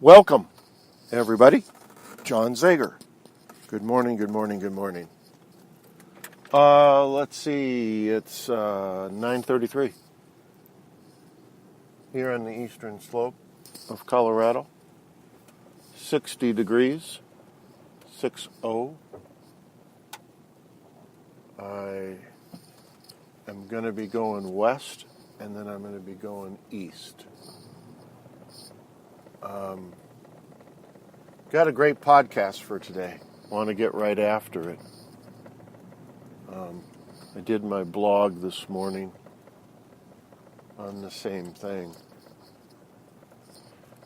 Welcome, everybody. John Zager. Good morning, good morning, good morning. Let's see, it's 9:33 here on the eastern slope of Colorado. 60 degrees, 60. I am going to be going west, and then I'm going to be going east. Got a great podcast for today. Want to get right after it. I did my blog this morning on the same thing.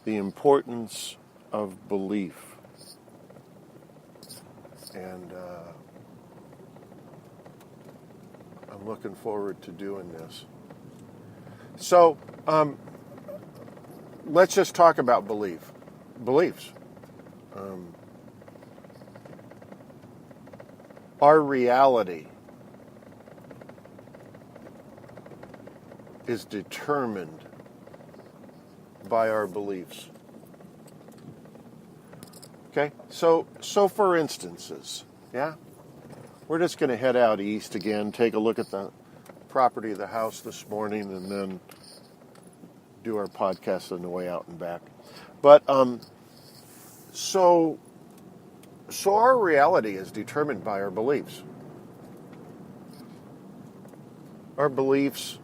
The importance of belief. And I'm looking forward to doing this. So, let's just talk about beliefs. Our reality is determined by our beliefs. Okay? So for instances, we're just going to head out east again, take a look at the property of the house this morning, and then do our podcast on the way out and back. But so our reality is determined by our beliefs. Our beliefs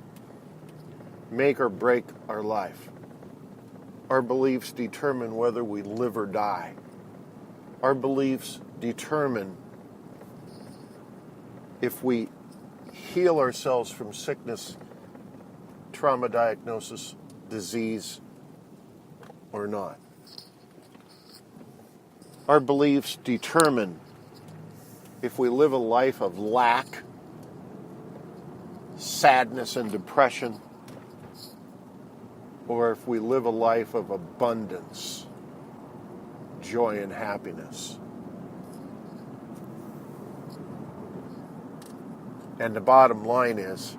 make or break our life. Our beliefs determine whether we live or die. Our beliefs determine if we heal ourselves from sickness, trauma diagnosis, disease, or not. Our beliefs determine if we live a life of lack, sadness, and depression, or if we live a life of abundance, joy, and happiness. And the bottom line is,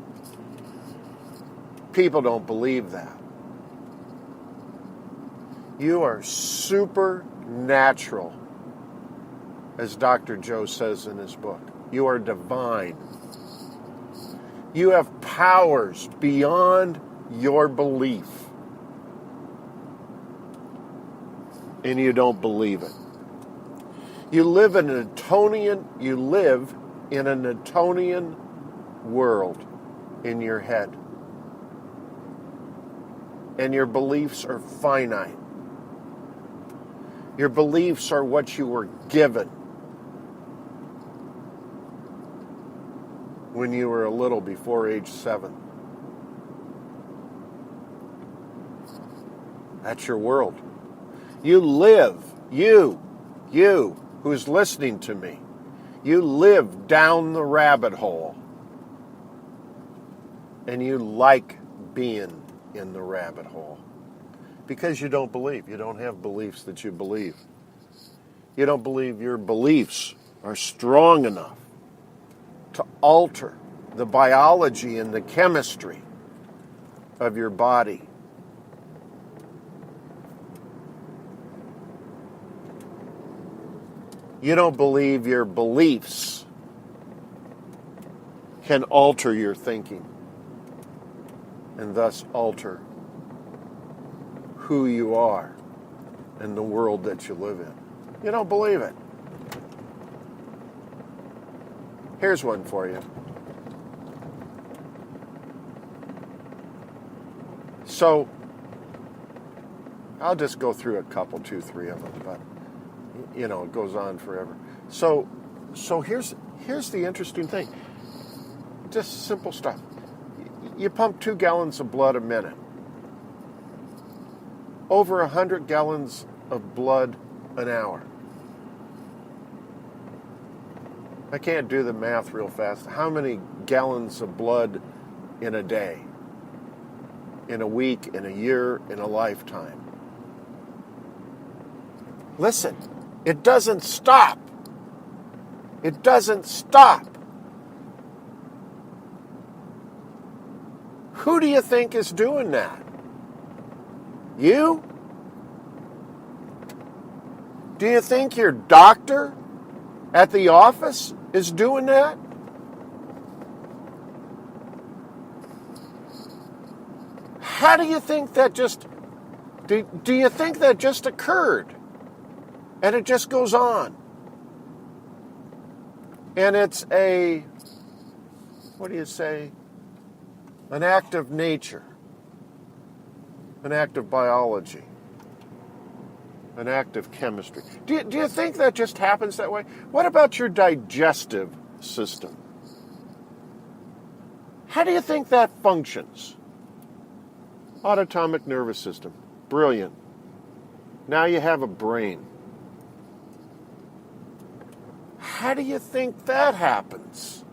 people don't believe that. You are supernatural, as Dr. Joe says in his book. You are divine. You have powers beyond your belief. And you don't believe it. You live in an Newtonian world in your head. And your beliefs are finite. Your beliefs are what you were given when you were a little before age 7. That's your world. You live, you who's listening to me, you live down the rabbit hole. And you like being in the rabbit hole. Because you don't believe. You don't have beliefs that you believe. You don't believe your beliefs are strong enough to alter the biology and the chemistry of your body. You don't believe your beliefs can alter your thinking and thus alter who you are and the world that you live in. You don't believe it. Here's one for you. So, I'll just go through a couple, 2, 3 of them, but it goes on forever. So here's the interesting thing. Just simple stuff. You pump 2 gallons of blood a minute. Over 100 gallons of blood an hour. I can't do the math real fast. How many gallons of blood in a day? In a week, in a year, in a lifetime? Listen, it doesn't stop. It doesn't stop. Who do you think is doing that? You? Do you think your doctor at the office is doing that? How do you think that just... Do you think that just occurred? And it just goes on. And it's a... What do you say? An act of nature. An act of biology. An act of chemistry. Do you think that just happens that way? What about your digestive system? How do you think that functions? Autonomic nervous system. Brilliant. Now you have a brain. How do you think that happens?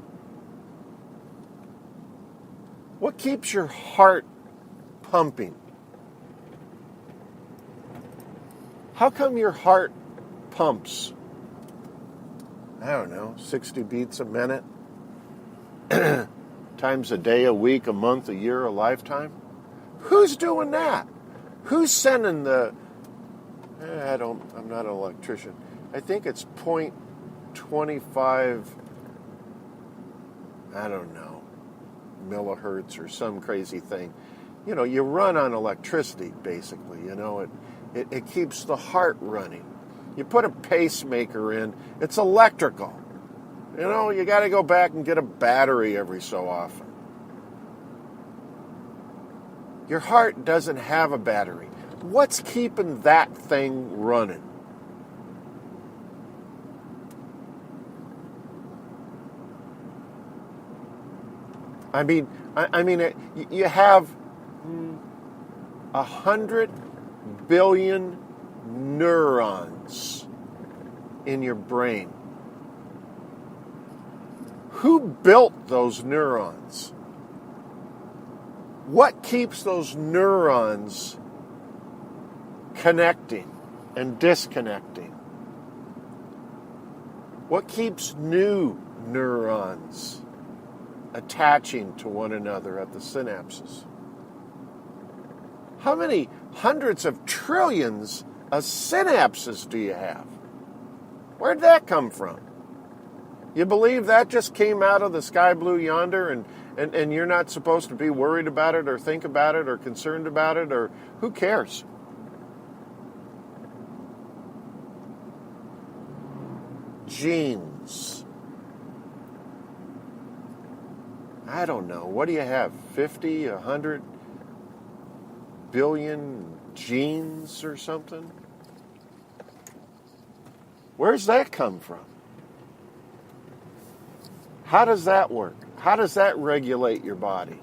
What keeps your heart pumping? How come your heart pumps? I don't know, 60 beats a minute? Times a day, a week, a month, a year, a lifetime? Who's doing that? Who's sending the... I'm not an electrician. I think it's 0.25, I don't know, millihertz or some crazy thing. You know, you run on electricity, basically. You know, it keeps the heart running. You put a pacemaker in, it's electrical. You know, you got to go back and get a battery every so often. Your heart doesn't have a battery. What's keeping that thing running? I mean, you have 100 billion neurons in your brain. Who built those neurons? What keeps those neurons connecting and disconnecting? What keeps new neurons attaching to one another at the synapses? How many hundreds of trillions of synapses do you have? Where'd that come from? You believe that just came out of the sky blue yonder and you're not supposed to be worried about it or think about it or concerned about it, or who cares? Genes. I don't know. What do you have? 50, 100 billion genes or something? Where's that come from? How does that work? How does that regulate your body?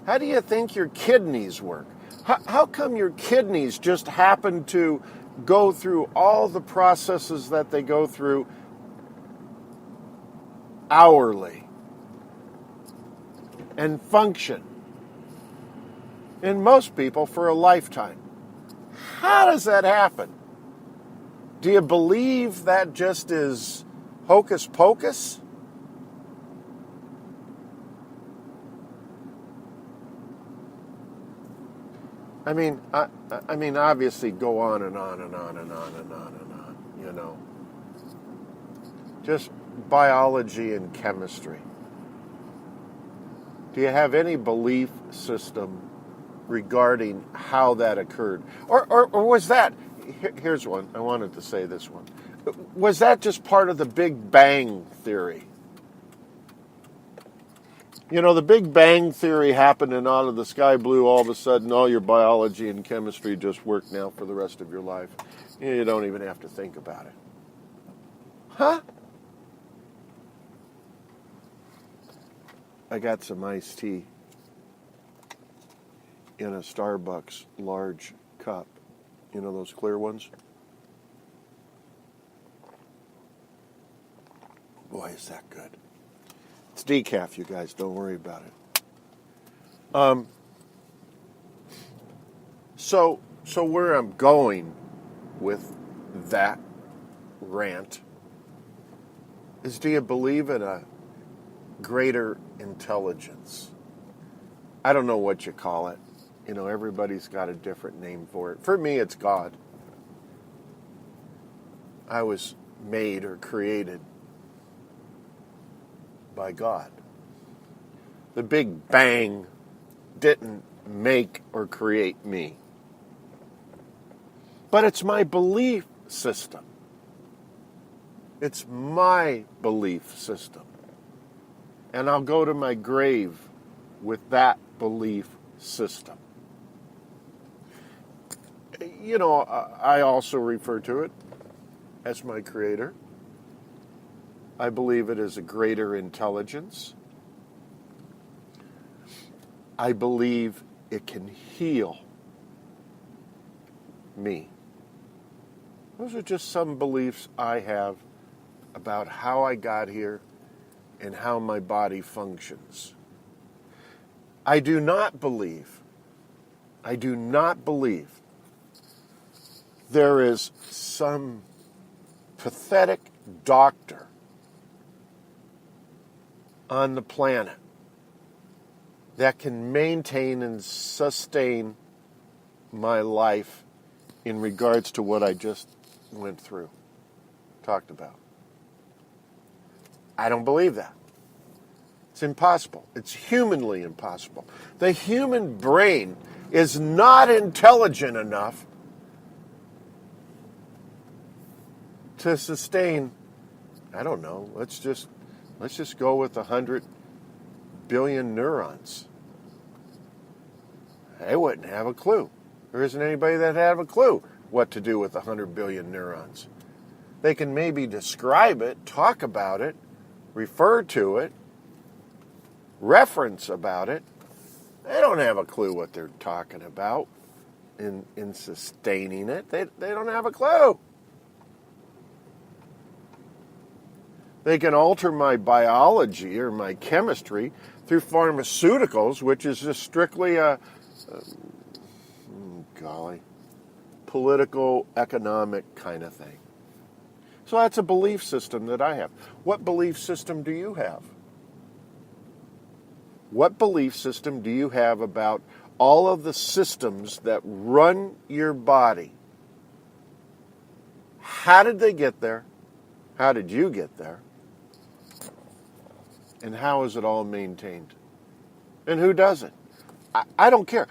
How do you think your kidneys work? How come your kidneys just happen to go through all the processes that they go through hourly and function in most people for a lifetime? How does that happen? Do you believe that just is hocus pocus? I mean, obviously go on and on and on and on and on and on, you know. Just biology and chemistry. Do you have any belief system regarding how that occurred? Or was that, here's one, I wanted to say this one. Was that just part of the Big Bang Theory? You know, the Big Bang Theory happened and out of the sky blue, all of a sudden all your biology and chemistry just work now for the rest of your life. You don't even have to think about it. Huh? I got some iced tea in a Starbucks large cup. You know those clear ones? Boy, is that good. It's decaf, you guys. Don't worry about it. So where I'm going with that rant is, do you believe in a greater intelligence? I don't know what you call it. Everybody's got a different name for it. For me, it's God. I was made or created by God. The Big Bang didn't make or create me. But it's my belief system. It's my belief system. And I'll go to my grave with that belief system. I also refer to it as my creator. I believe it is a greater intelligence. I believe it can heal me. Those are just some beliefs I have about how I got here and how my body functions. I do not believe there is some pathetic doctor on the planet that can maintain and sustain my life in regards to what I just went through, talked about. I don't believe that. It's impossible. It's humanly impossible. The human brain is not intelligent enough to sustain, I don't know, let's just go with 100 billion neurons. They wouldn't have a clue. There isn't anybody that have a clue what to do with 100 billion neurons. They can maybe describe it, talk about it, refer to it, reference about it. They don't have a clue what they're talking about in sustaining it. They don't have a clue. They can alter my biology or my chemistry through pharmaceuticals, which is just strictly a political, economic kind of thing. So that's a belief system that I have. What belief system do you have? What belief system do you have about all of the systems that run your body? How did they get there? How did you get there? And how is it all maintained? And who does it? I don't care.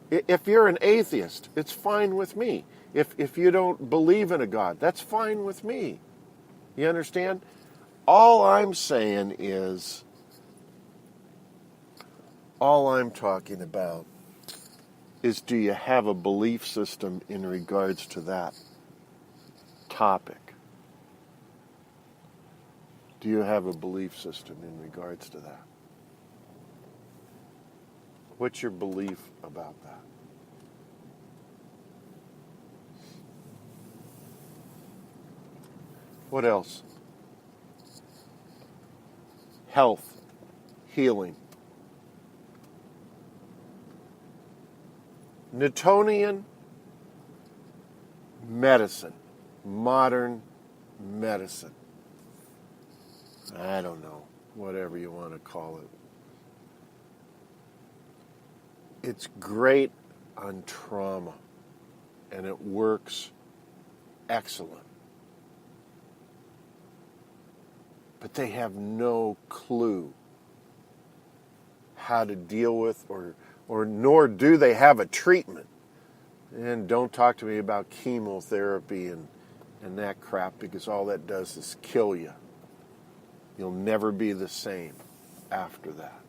If you're an atheist, it's fine with me. If you don't believe in a God, that's fine with me. You understand? All I'm saying is, all I'm talking about is, do you have a belief system in regards to that topic? Do you have a belief system in regards to that? What's your belief about that? What else? Health, healing. Newtonian medicine, modern medicine. I don't know, whatever you want to call it. It's great on trauma, and it works excellent. But they have no clue how to deal with, or nor do they have a treatment. And don't talk to me about chemotherapy and that crap, because all that does is kill you. You'll never be the same after that.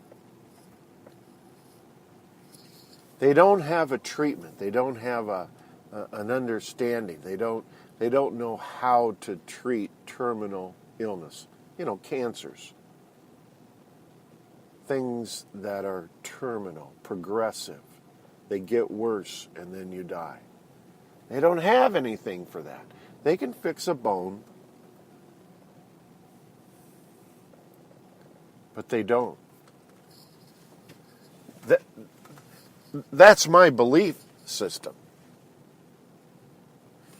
They don't have a treatment. They don't have an understanding. They don't know how to treat terminal illness. Cancers. Things that are terminal, progressive. They get worse and then you die. They don't have anything for that. They can fix a bone, but they don't. That's my belief system.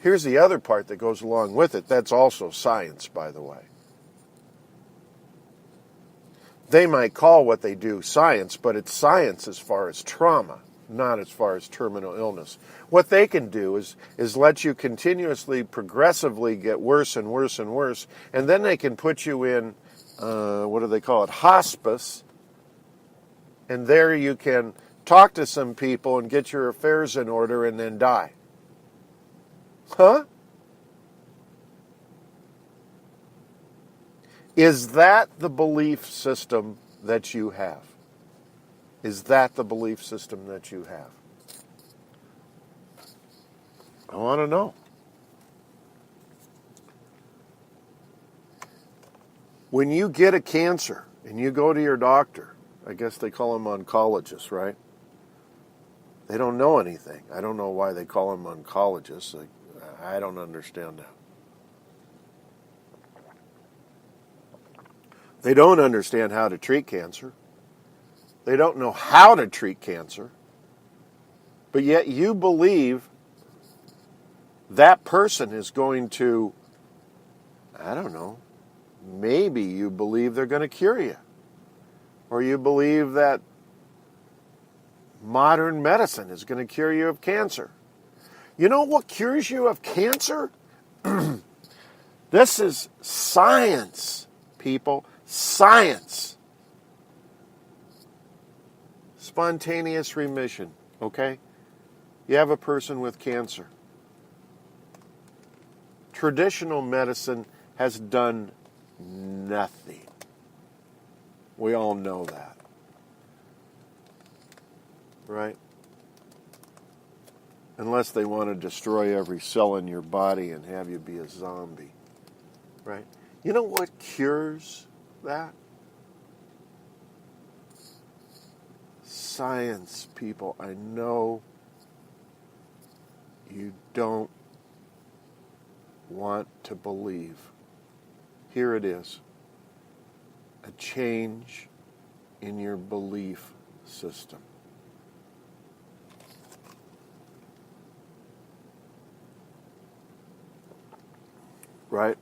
Here's the other part that goes along with it. That's also science, by the way. They might call what they do science, but it's science as far as trauma, not as far as terminal illness. What they can do is let you continuously, progressively get worse and worse and worse, and then they can put you in, what do they call it, hospice, and there you can talk to some people and get your affairs in order and then die. Huh? Is that the belief system that you have? Is that the belief system that you have? I want to know. When you get a cancer and you go to your doctor, I guess they call them oncologists, right? They don't know anything. I don't know why they call them oncologists. I don't understand that. They don't understand how to treat cancer. They don't know how to treat cancer. But yet you believe that person is going to, I don't know, maybe you believe they're going to cure you. Or you believe that modern medicine is going to cure you of cancer. You know what cures you of cancer? This is science, people. Science. Spontaneous remission, okay? You have a person with cancer. Traditional medicine has done nothing. We all know that. Right? Unless they want to destroy every cell in your body and have you be a zombie. Right? You know what cures that? Science, people. I know you don't want to believe. Here it is. A change in your belief system. Right?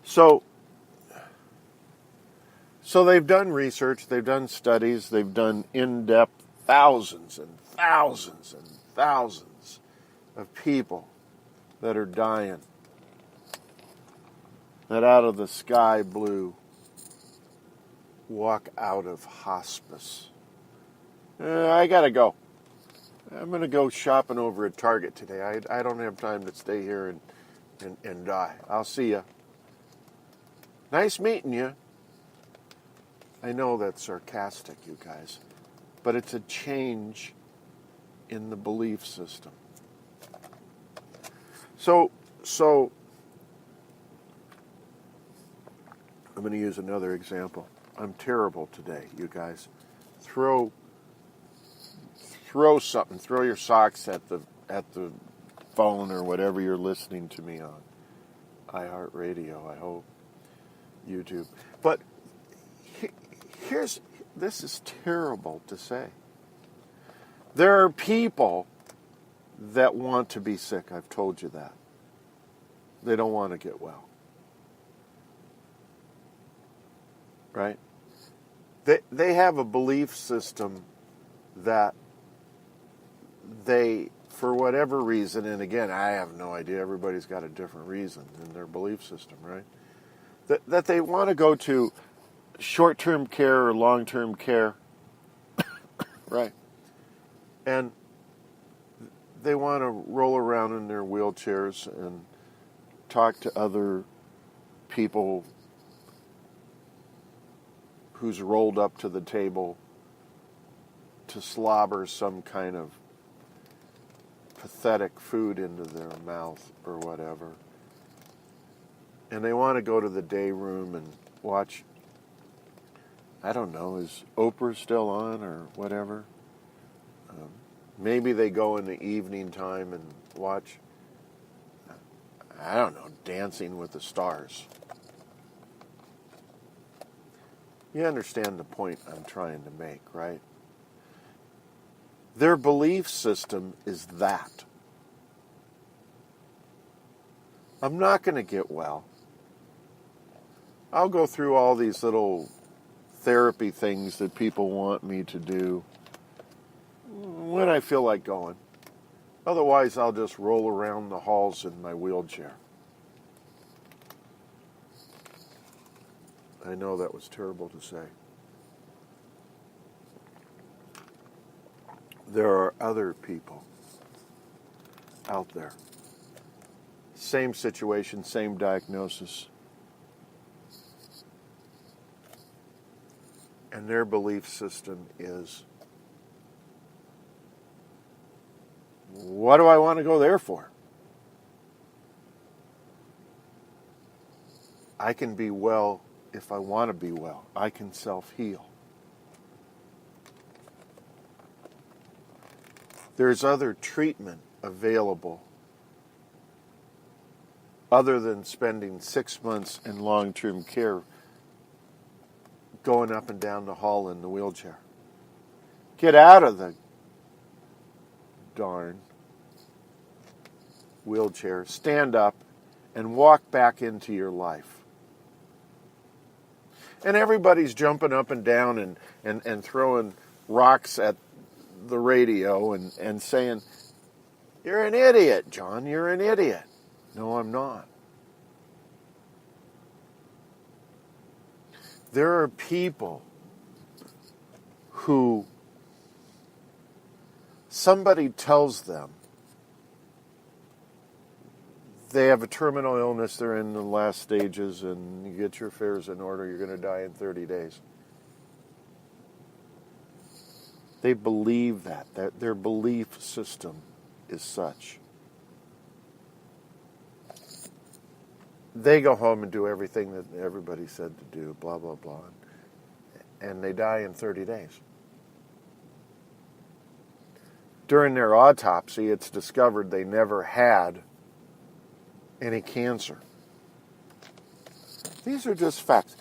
So they've done research, they've done studies, they've done in-depth thousands and thousands and thousands of people that are dying. That out of the sky blue walk out of hospice. I gotta go. I'm gonna go shopping over at Target today. I don't have time to stay here and die. I'll see ya. Nice meeting you. I know that's sarcastic, you guys, but it's a change in the belief system. So I'm going to use another example. I'm terrible today, you guys. Throw something. Throw your socks at the phone or whatever you're listening to me on. iHeartRadio, I hope. YouTube. But this is terrible to say. There are people that want to be sick. I've told you that. They don't want to get well. Right? They have a belief system that they, for whatever reason, and again, I have no idea, everybody's got a different reason in their belief system, right? That they want to go to short-term care or long-term care, right? And they want to roll around in their wheelchairs and talk to other people who's rolled up to the table to slobber some kind of pathetic food into their mouth or whatever. And they want to go to the day room and watch, I don't know, is Oprah still on or whatever? Maybe they go in the evening time and watch, I don't know, Dancing with the Stars. You understand the point I'm trying to make, right? Their belief system is that. I'm not going to get well. I'll go through all these little therapy things that people want me to do when I feel like going. Otherwise, I'll just roll around the halls in my wheelchair. I know that was terrible to say. There are other people out there. Same situation, same diagnosis. And their belief system is, what do I want to go there for? I can be well if I want to be well. I can self-heal. There's other treatment available other than spending 6 months in long-term care going up and down the hall in the wheelchair. Get out of the darn wheelchair, stand up, and walk back into your life. And everybody's jumping up and down and throwing rocks at the radio and saying, "You're an idiot, John, you're an idiot." No, I'm not. There are people who somebody tells them they have a terminal illness, they're in the last stages, and you get your affairs in order, you're going to die in 30 days. They believe that their belief system is such. They go home and do everything that everybody said to do, blah, blah, blah, and they die in 30 days. During their autopsy, it's discovered they never had any cancer. These are just facts.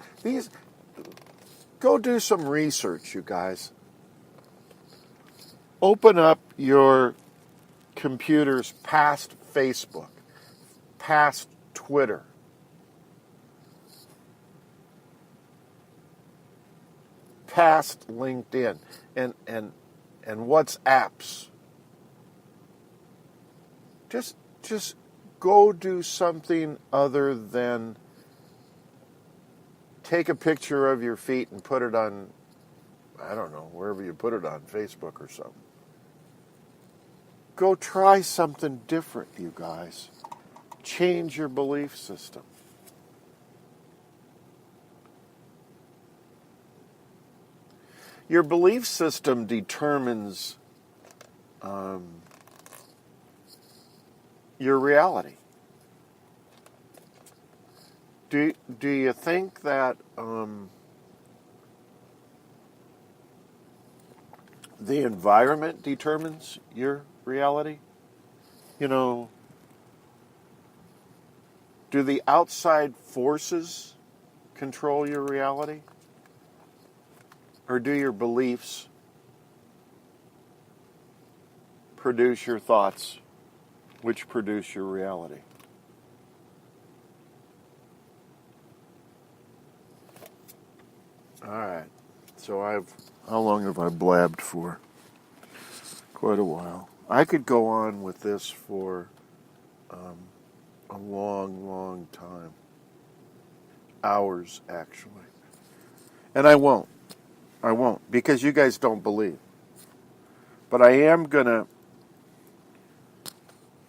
Go do some research, you guys. Open up your computers past Facebook, past Twitter, past LinkedIn, and WhatsApps. Just go do something other than take a picture of your feet and put it on, I don't know, wherever you put it on, Facebook or something. Go try something different, you guys. Change your belief system. Your belief system determines your reality. Do you think that the environment determines your reality? You know, do the outside forces control your reality? Or do your beliefs produce your thoughts, which produce your reality? All right. So how long have I blabbed for? Quite a while. I could go on with this for a long, long time. Hours, actually. And I won't. Because you guys don't believe. But I am going to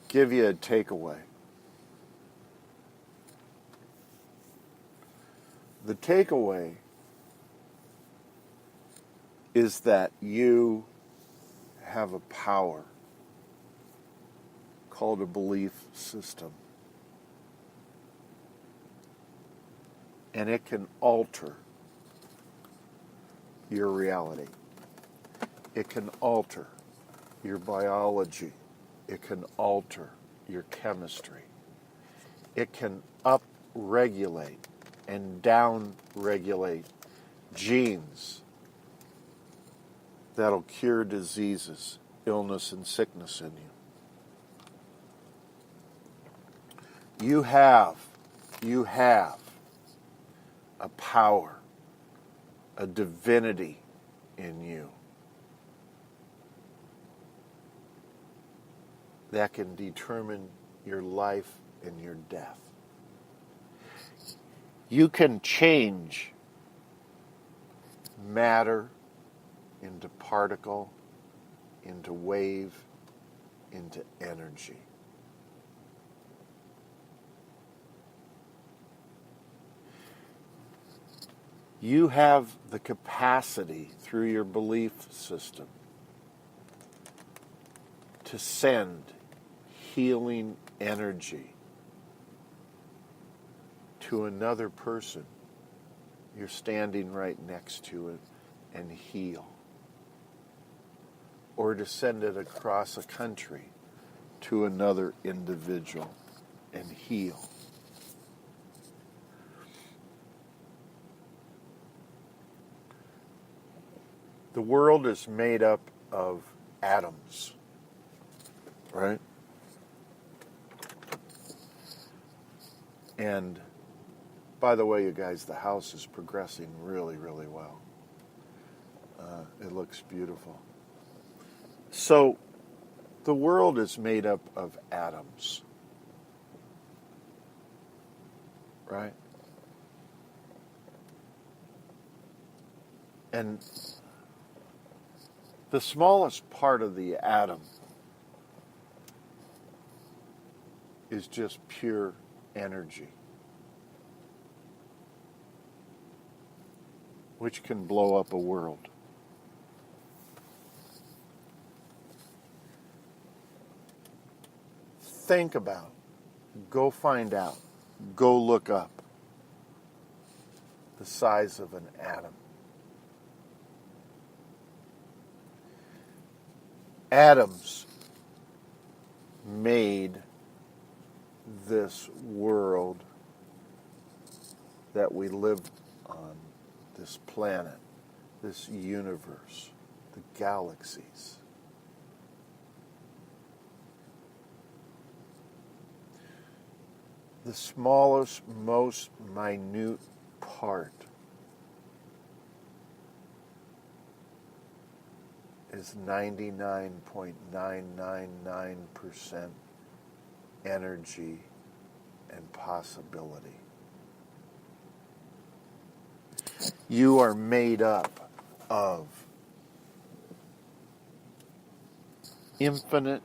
give you a takeaway. The takeaway is that you have a power called a belief system. And it can alter your reality. It can alter your biology. It can alter your chemistry. It can up-regulate and down-regulate genes that'll cure diseases, illness, and sickness in you. You have a power a divinity in you that can determine your life and your death. You can change matter into particle, into wave, into energy. You have the capacity through your belief system to send healing energy to another person you're standing right next to it and heal. Or to send it across a country to another individual and heal. The world is made up of atoms, right? And by the way, you guys, the house is progressing really, really well. It looks beautiful. So, the world is made up of atoms, right? And the smallest part of the atom is just pure energy, which can blow up a world. Think about, go find out, go look up the size of an atom. Atoms made this world that we live on, this planet, this universe, the galaxies. The smallest, most minute part is 99.999% energy and possibility. You are made up of infinite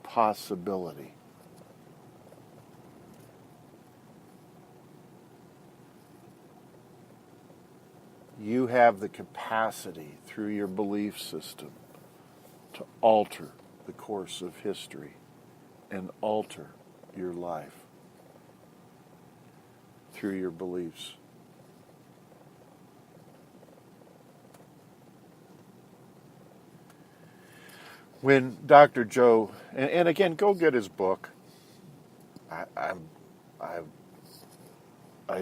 possibility. You have the capacity through your belief system to alter the course of history and alter your life through your beliefs. When Dr. Joe, and again, go get his book. I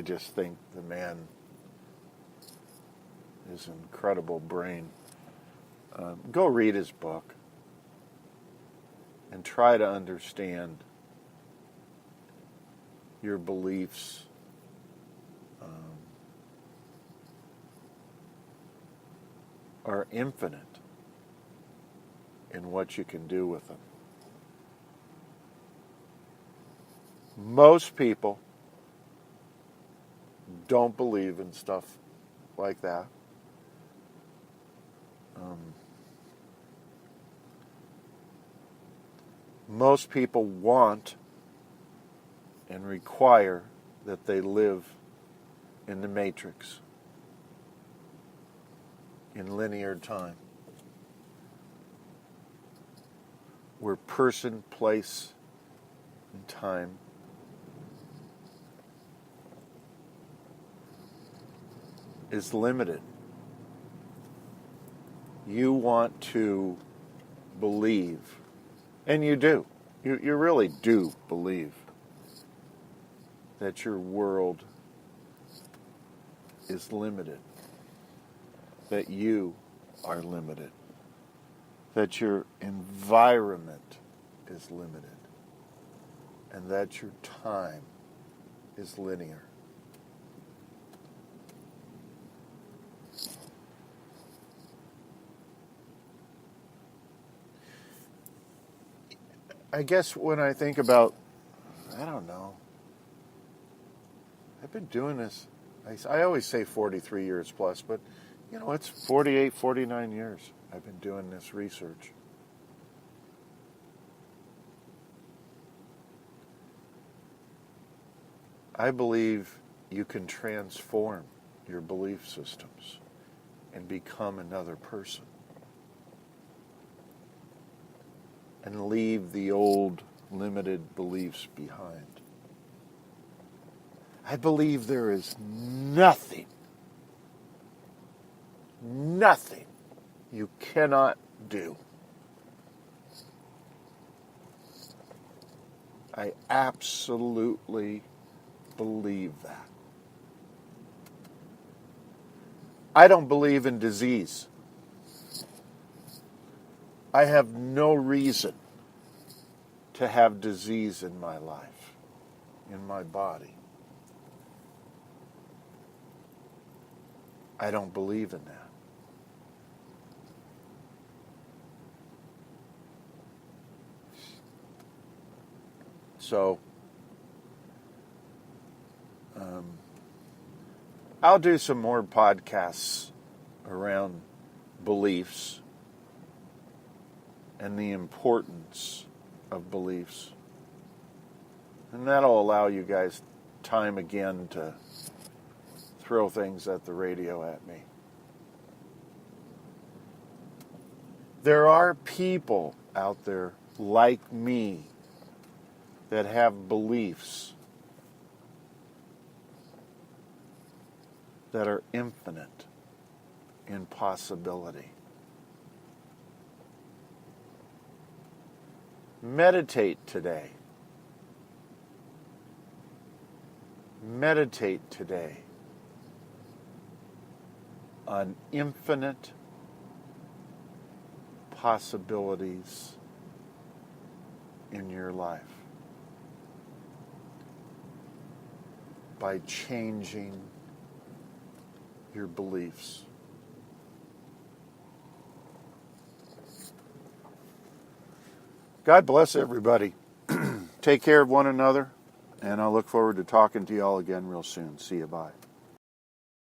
just think the man is an incredible brain. Go read his book and try to understand your beliefs. Are infinite in what you can do with them. Most people don't believe in stuff like that. Most people want and require that they live in the matrix, in linear time, where person, place, and time is limited. You want to believe, and you do, you really do believe that your world is limited, that you are limited, that your environment is limited, and that your time is linear. I guess when I think about, I don't know, I've been doing this, I always say 43 years plus, but, it's 48, 49 years I've been doing this research. I believe you can transform your belief systems and become another person and leave the old limited beliefs behind. I believe there is nothing you cannot do. I absolutely believe that. I don't believe in disease. I have no reason to have disease in my life, in my body. I don't believe in that. So, I'll do some more podcasts around beliefs and the importance of beliefs. And that'll allow you guys time again to throw things at the radio at me. There are people out there like me that have beliefs that are infinite in possibility. Meditate today. Meditate today on infinite possibilities in your life by changing your beliefs. God bless everybody. Take care of one another, and I'll look forward to talking to you all again real soon. See you. Bye.